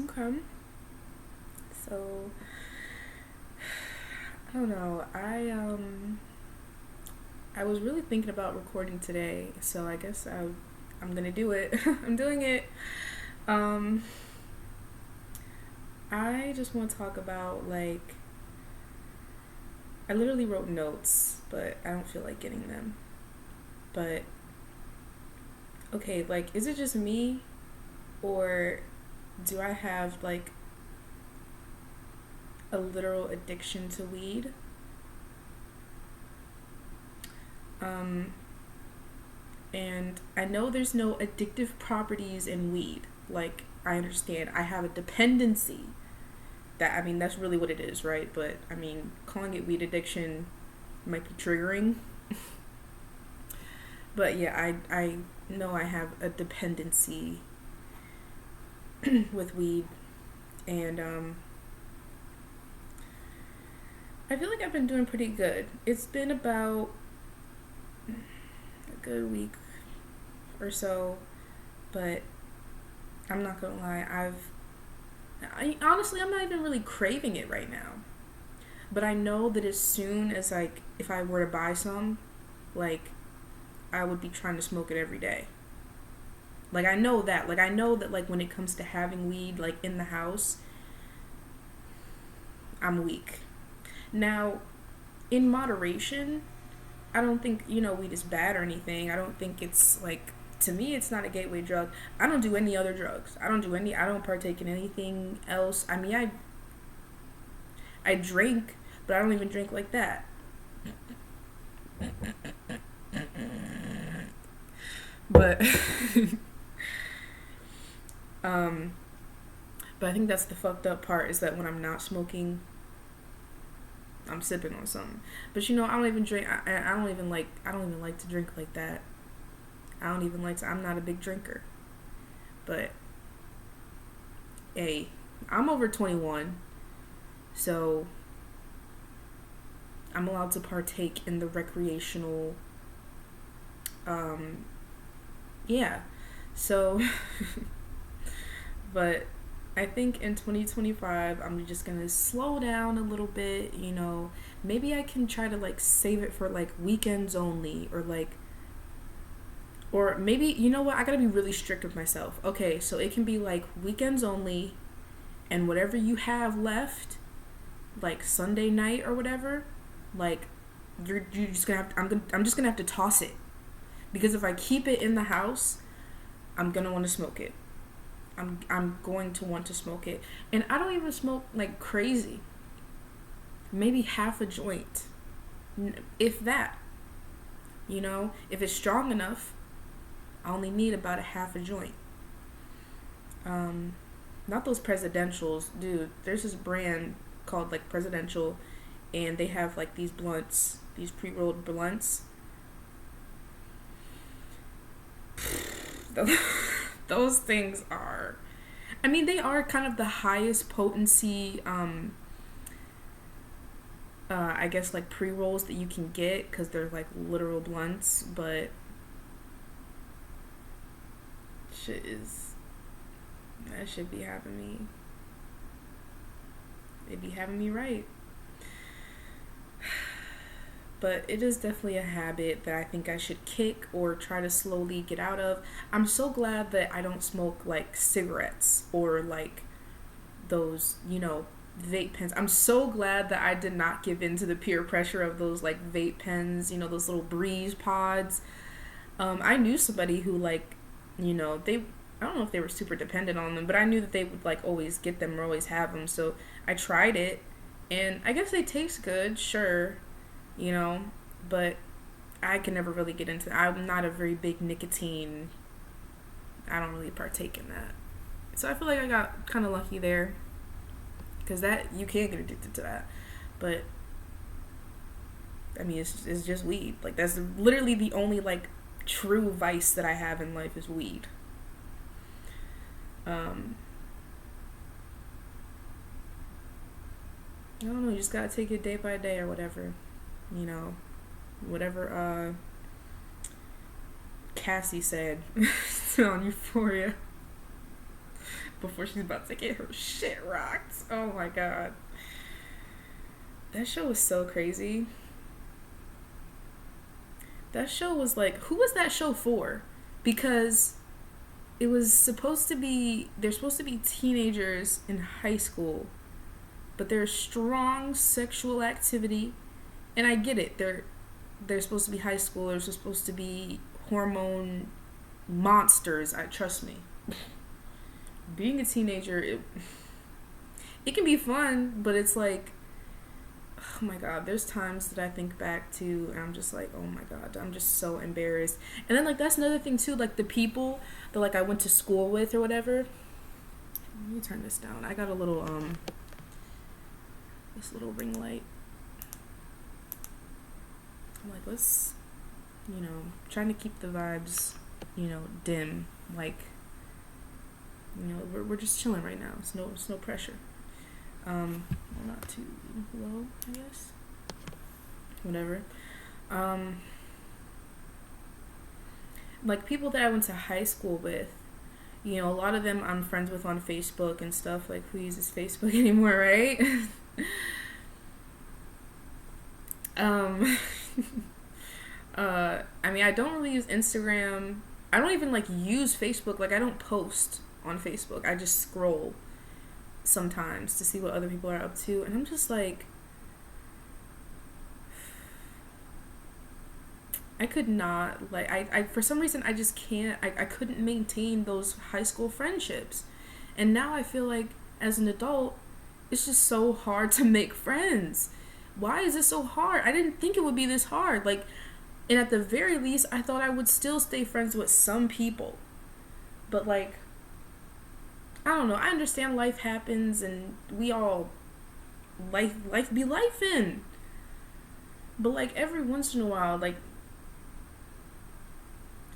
Okay. So I don't know. I was really thinking about recording today, so I guess I'm gonna do it. I'm doing it. Um, I just want to talk about like I literally wrote notes, but I don't feel like getting them. But okay, like is it just me or do I have like a literal addiction to weed? Um, and I know there's no addictive properties in weed. Like I understand I have a dependency. That I mean that's really what it is, right? But I mean calling it weed addiction might be triggering. But yeah, I know I have a dependency with weed, and I feel like I've been doing pretty good. It's been about a good week or so, but I'm not gonna lie, I honestly I'm not even really craving it right now. But I know that as soon as like if I were to buy some, like I would be trying to smoke it every day. Like I know that. Like I know that like when it comes to having weed like in the house, I'm weak. Now, in moderation, I don't think, weed is bad or anything. I don't think it's like to me it's not a gateway drug. I don't do any other drugs. I don't partake in anything else. I mean, I drink, but I don't even drink like that. But um but I think that's the fucked up part is that when I'm not smoking, I'm sipping on something. But I don't even drink. I don't even like to drink like that. I don't even like to. I'm not a big drinker. But hey, I'm over 21, so I'm allowed to partake in the recreational. Um, yeah. So, but I think in 2025, I'm just gonna slow down a little bit. Maybe I can try to like save it for like weekends only, or maybe, you know what? I gotta be really strict with myself. Okay, so it can be like weekends only, and whatever you have left, like Sunday night or whatever, like you're just gonna have to, I'm just gonna have to toss it because if I keep it in the house, I'm gonna want to smoke it. I'm going to want to smoke it, and I don't even smoke like crazy. Maybe half a joint, if that. If it's strong enough, I only need about a half a joint. Um, Not those presidentials, dude. There's this brand called like Presidential, and they have like these blunts, these pre-rolled blunts. Those things are, I mean, they are kind of the highest potency. I guess like pre-rolls that you can get because they're like literal blunts, but shit is that should be having me. It'd be having me right. But it is definitely a habit that I think I should kick or try to slowly get out of. I'm so glad that I don't smoke like cigarettes or like those, vape pens. I'm so glad that I did not give in to the peer pressure of those like vape pens, those little breeze pods. I knew somebody who like, they I don't know if they were super dependent on them, but I knew that they would like always get them or always have them. So I tried it, and I guess they taste good, sure, you know, but I can never really get into. I'm not a very big nicotine. I don't really partake in that. So I feel like I got kind of lucky there because that you can get addicted to that, but I mean it's just weed. Like that's literally the only like true vice that I have in life is weed. Um, I don't know. You just gotta take it day by day or whatever. You know, whatever Cassie said on Euphoria. before she's about to get her shit rocked. Oh my god. That show was so crazy. That show was like, who was that show for? Because it was supposed to be, they're supposed to be teenagers in high school, but there's strong sexual activity, and I get it. They're supposed to be high schoolers. They're supposed to be hormone monsters. I trust me. Being a teenager, it can be fun, but it's like, oh my god, there's times that I think back to and I'm just like, oh my god, I'm just so embarrassed. And then like that's another thing too, like the people that like I went to school with or whatever. Let me turn this down. I got a little this little ring light. I'm like, let's, trying to keep the vibes, dim. Like, we're just chilling right now. It's no pressure. Well, not too low, I guess. Whatever. Like people that I went to high school with, a lot of them I'm friends with on Facebook and stuff. Like, who uses Facebook anymore, right? I mean, I don't really use Instagram. I don't even like use Facebook. Like, I don't post on Facebook. I just scroll sometimes to see what other people are up to, and I'm just like, I could not, like, I for some reason I just can't, I couldn't maintain those high school friendships. And now I feel like as an adult it's just so hard to make friends. Why is it so hard? I didn't think it would be this hard. Like, and at the very least I thought I would still stay friends with some people, but like, I don't know. I understand life happens and we all life be lifing. But like every once in a while, like,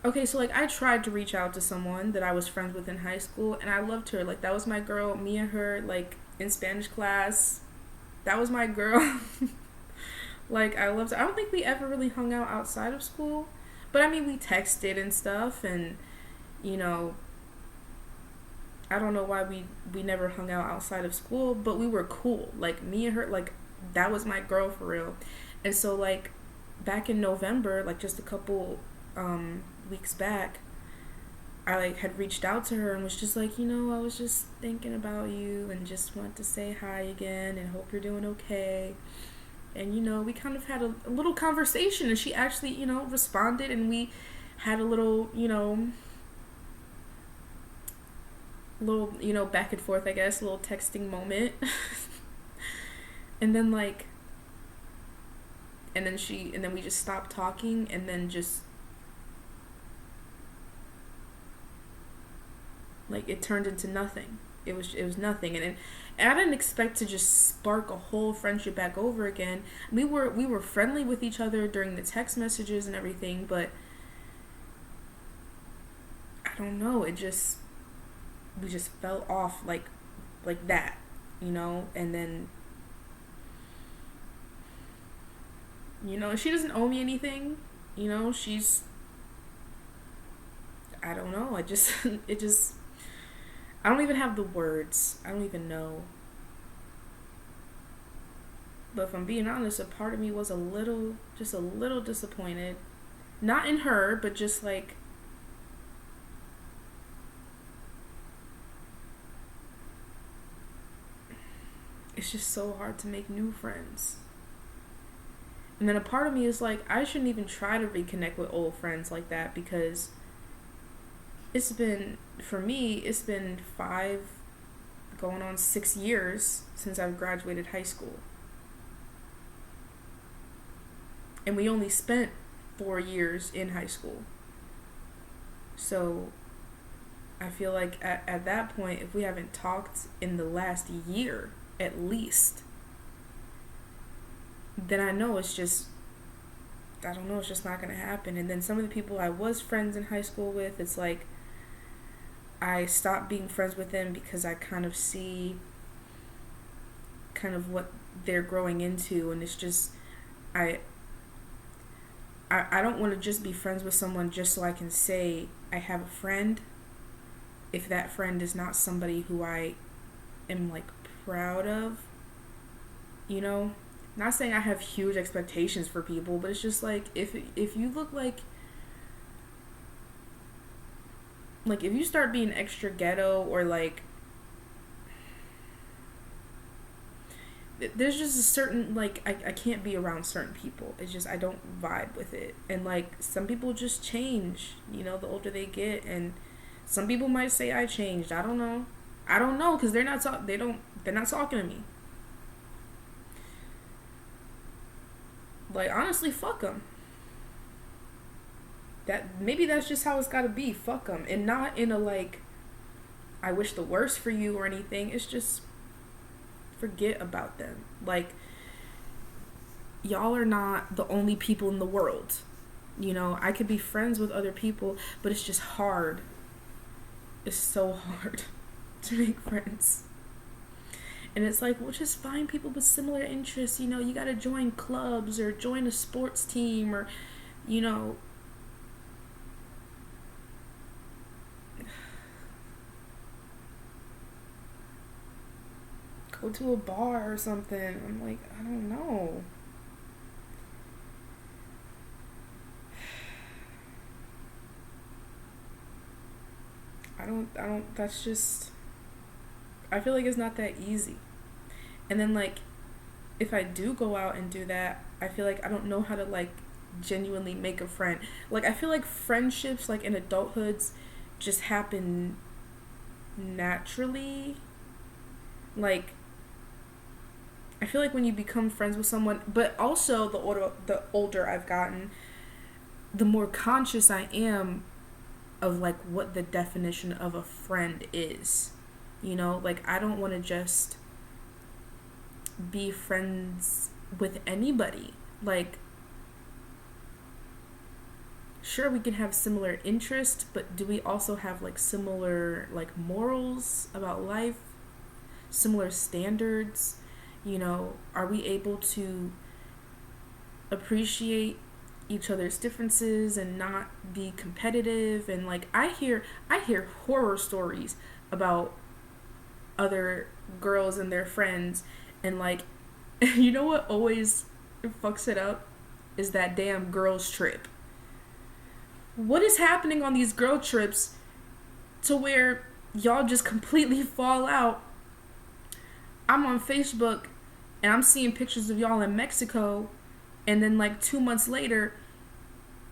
okay, so like I tried to reach out to someone that I was friends with in high school and I loved her. Like, that was my girl. Me and her, like, in Spanish class, that was my girl. Like, I loved her. I don't think we ever really hung out outside of school, but I mean we texted and stuff, and I don't know why we never hung out outside of school, but we were cool. Like, me and her, like, that was my girl for real. And so like back in November, like just a couple weeks back, I like had reached out to her and was just like, I was just thinking about you and just want to say hi again and hope you're doing okay. And we kind of had a little conversation, and she actually responded, and we had a little back and forth, I guess, a little texting moment. and then we just stopped talking, and then just like it turned into nothing. It was nothing, and I didn't expect to just spark a whole friendship back over again. We were friendly with each other during the text messages and everything, but I don't know, we just fell off like that, and then she doesn't owe me anything, she's, I don't know, I don't even have the words. I don't even know. But if I'm being honest, a part of me was a little disappointed. Not in her, but just like, it's just so hard to make new friends. And then a part of me is like, I shouldn't even try to reconnect with old friends like that, because for me, it's been 5, going on 6 years since I've graduated high school. And we only spent 4 years in high school. So I feel like at that point, if we haven't talked in the last year at least, then I know it's just not going to happen. And then some of the people I was friends in high school with, it's like I stopped being friends with them because I kind of see kind of what they're growing into, and it's just I don't want to just be friends with someone just so I can say I have a friend. if that friend is not somebody who I am like proud of, you know, not saying I have huge expectations for people, but it's just like if you look like if you start being extra ghetto, or like there's just a certain, like, I can't be around certain people. It's just I don't vibe with it. And like some people just change, you know, the older they get. And some people might say I changed. I don't know. I don't know, because they're not talking to me. Like, honestly, fuck them. That maybe that's just how it's got to be. Fuck them. And not in a like I wish the worst for you or anything. It's just forget about them. Like, y'all are not the only people in the world. You know, I could be friends with other people, but it's just hard. It's so hard to make friends. And it's like, well, just find people with similar interests. You know, you got to join clubs or join a sports team, or, you know, go to a bar or something. I'm like, I don't know. That's just, I feel like it's not that easy. And then, like, if I do go out and do that, I feel like I don't know how to, like, genuinely make a friend. Like, I feel like friendships, like, in adulthoods just happen naturally. Like, I feel like when you become friends with someone, but also the older I've gotten, the more conscious I am of like what the definition of a friend is. You know, like I don't want to just be friends with anybody. Like, sure, we can have similar interests, but do we also have like similar like morals about life, similar standards? You know, are we able to appreciate each other's differences and not be competitive? And like I hear horror stories about other girls and their friends, and like you know what always fucks it up is that damn girls trip. What is happening on these girl trips to where y'all just completely fall out? I'm on Facebook and I'm seeing pictures of y'all in Mexico, and then like 2 months later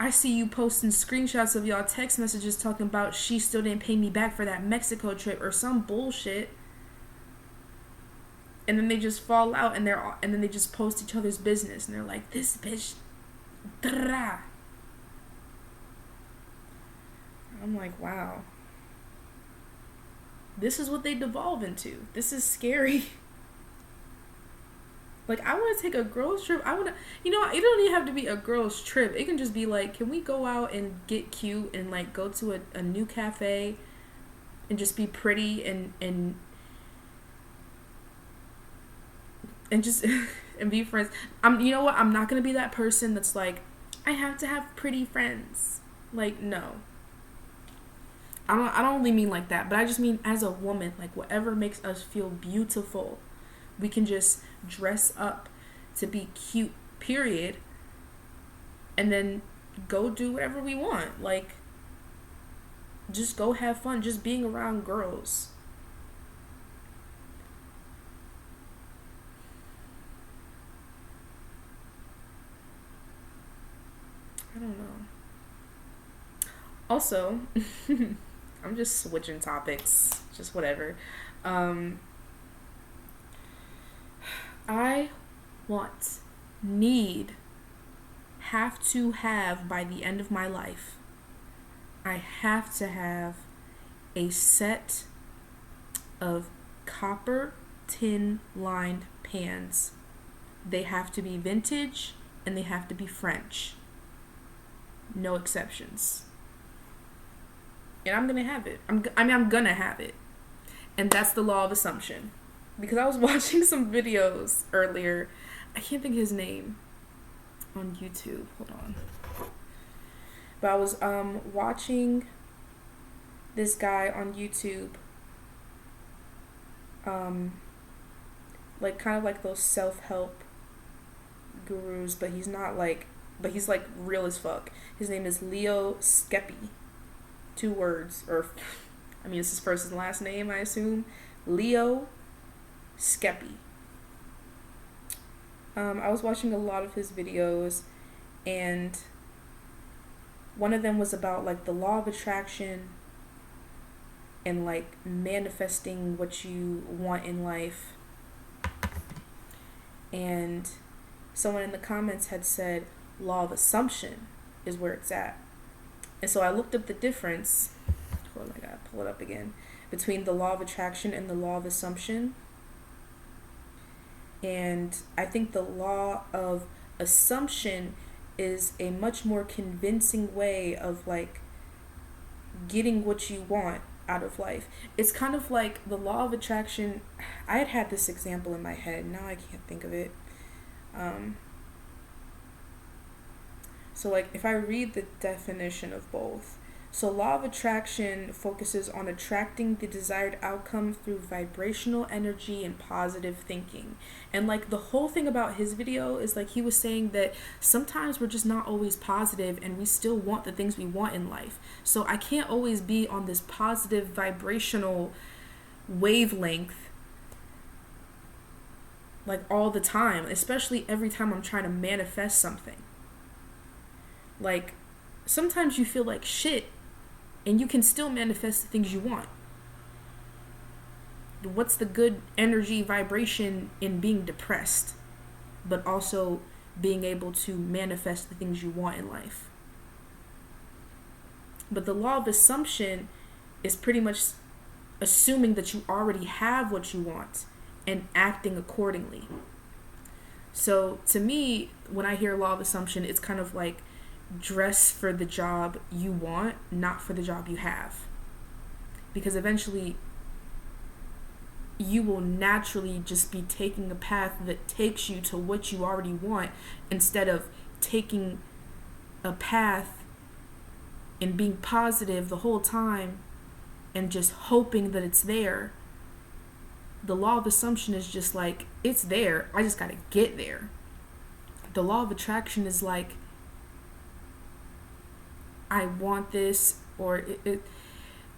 I see you posting screenshots of y'all text messages talking about she still didn't pay me back for that Mexico trip or some bullshit. And then they just fall out, and then they just post each other's business, and they're like, this bitch, drah. I'm like, wow. This is what they devolve into. This is scary. Like, I want to take a girls trip. I want to, you know, it don't even have to be a girls trip. It can just be like, can we go out and get cute and like go to a new cafe and just be pretty and just and be friends. You know what? I'm not gonna be that person that's like, I have to have pretty friends. Like, no. I don't only mean like that, but I just mean as a woman, like whatever makes us feel beautiful. We can just dress up to be cute, period, and then go do whatever we want. Like, just go have fun just being around girls. I don't know. Also, I'm just switching topics, just whatever. Um, I want, need, have to have by the end of my life, I have to have a set of copper tin lined pans. They have to be vintage and they have to be French. No exceptions. And I'm gonna have it. I'm gonna have it. And that's the law of assumption. Because I was watching some videos earlier. I can't think of his name on YouTube. Hold on. But I was watching this guy on YouTube, um, like kind of like those self help gurus, but he's not like, but he's like real as fuck. His name is Leo Skepi. 2 words, or I mean, it's his first and last name, I assume. Leo Skepi. I was watching a lot of his videos, and one of them was about like the law of attraction and like manifesting what you want in life. And someone in the comments had said law of assumption is where it's at. And so I looked up the difference. Hold on, I gotta pull it up again. Between the law of attraction and the law of assumption. And I think the law of assumption is a much more convincing way of like getting what you want out of life. It's kind of like the law of attraction. I had this example in my head. Now I can't think of it. So like if I read the definition of both. So law of attraction focuses on attracting the desired outcome through vibrational energy and positive thinking. And like the whole thing about his video is like he was saying that sometimes we're just not always positive and we still want the things we want in life. So I can't always be on this positive vibrational wavelength like all the time, especially every time I'm trying to manifest something. Like sometimes you feel like shit and you can still manifest the things you want. What's the good energy vibration in being depressed, but also being able to manifest the things you want in life? But the law of assumption is pretty much assuming that you already have what you want and acting accordingly. So to me, when I hear law of assumption, it's kind of like dress for the job you want, not for the job you have. Because eventually you will naturally just be taking a path that takes you to what you already want instead of taking a path and being positive the whole time and just hoping that it's there. The law of assumption is just like, it's there, I just gotta get there. The law of attraction is like, I want this, or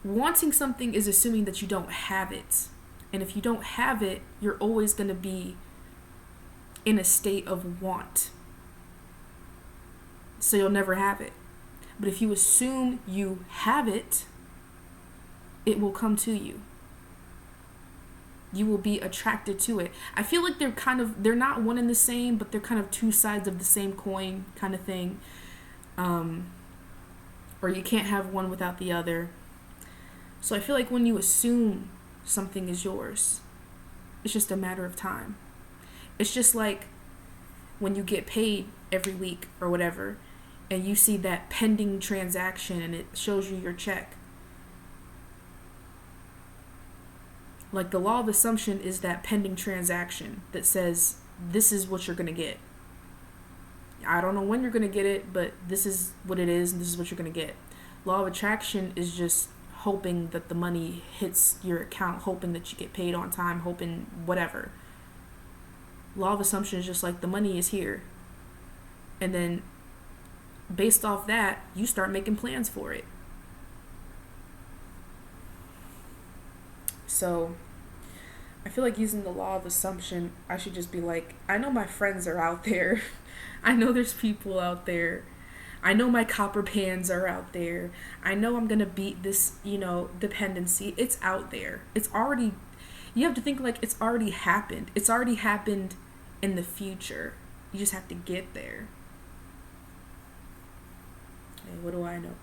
wanting something is assuming that you don't have it. And if you don't have it, you're always going to be in a state of want. So you'll never have it. But if you assume you have it, it will come to you. You will be attracted to it. I feel like they're not one and the same, but they're kind of two sides of the same coin kind of thing. Or you can't have one without the other. So I feel like when you assume something is yours, it's just a matter of time. It's just like when you get paid every week or whatever, and you see that pending transaction and it shows you your check. Like the law of assumption is that pending transaction that says this is what you're going to get. I don't know when you're going to get it, but this is what it is and this is what you're going to get. Law of attraction is just hoping that the money hits your account, hoping that you get paid on time, hoping whatever. Law of assumption is just like the money is here. And then based off that, you start making plans for it. So I feel like using the law of assumption, I should just be like, I know my friends are out there. I know there's people out there. I know my copper pans are out there. I know I'm going to beat this, dependency. It's out there. It's already, you have to think like it's already happened. It's already happened in the future. You just have to get there. Hey, what do I know?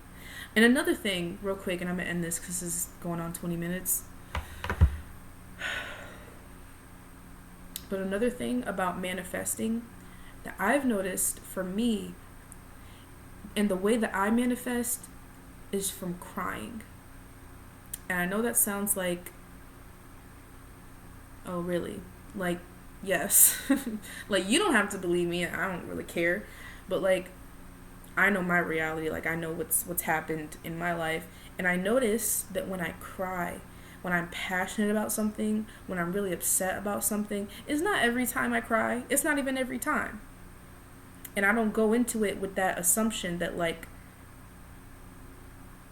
And another thing, real quick, and I'm going to end this because this is going on 20 minutes. But another thing about manifesting that I've noticed for me, and the way that I manifest is from crying. And I know that sounds like, oh really? Like, yes. Like, you don't have to believe me, I don't really care. But like, I know my reality, like I know what's happened in my life. And I notice that when I cry, when I'm passionate about something, when I'm really upset about something, it's not every time I cry. It's not even every time. And I don't go into it with that assumption that, like,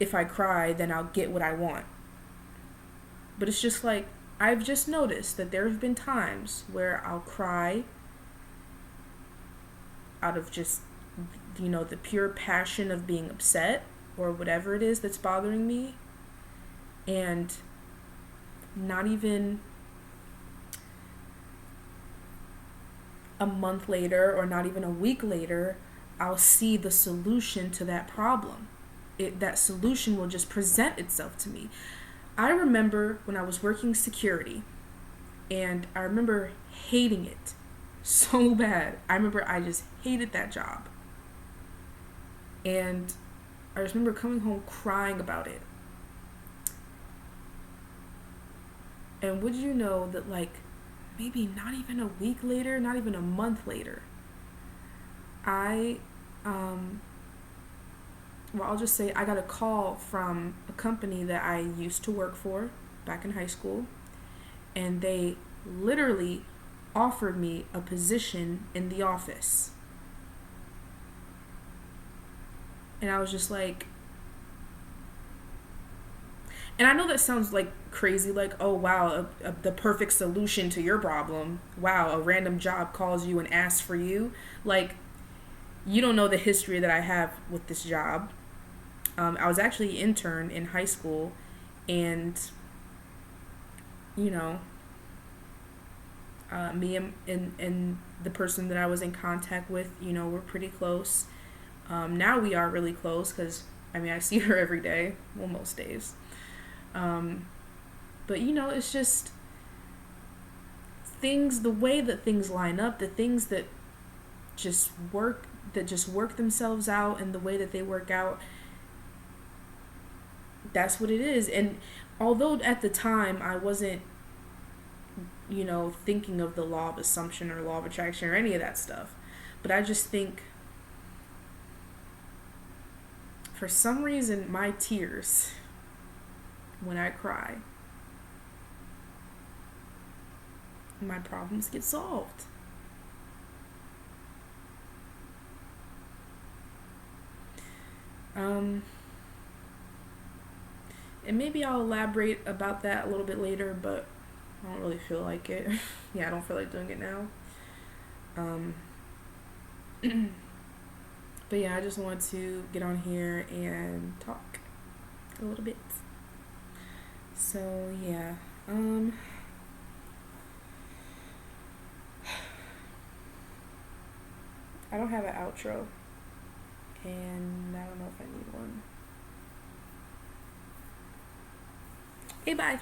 if I cry, then I'll get what I want. But it's just like, I've just noticed that there have been times where I'll cry out of just, the pure passion of being upset or whatever it is that's bothering me. And not even a month later or not even a week later, I'll see the solution to that problem. That solution will just present itself to me. I remember when I was working security, and I remember hating it so bad. I remember I just hated that job. And I just remember coming home crying about it. And would you know that, like, maybe not even a week later, not even a month later, I'll just say I got a call from a company that I used to work for back in high school, and they literally offered me a position in the office. And I was just like, and I know that sounds like crazy, like, oh wow, the perfect solution to your problem. Wow, a random job calls you and asks for you. Like, you don't know the history that I have with this job. I was actually an intern in high school, and, you know, me and the person that I was in contact with, we're pretty close. Now we are really close because, I see her every day, well, most days. But, it's just things, the way that things line up, the things that just work themselves out, and the way that they work out, that's what it is. And although at the time I wasn't, thinking of the law of assumption or law of attraction or any of that stuff, but I just think for some reason my tears, when I cry, my problems get solved. And maybe I'll elaborate about that a little bit later, but I don't really feel like it. Yeah, I don't feel like doing it now. But yeah, I just want to get on here and talk a little bit. So yeah, I don't have an outro, and I don't know if I need one. Okay, bye.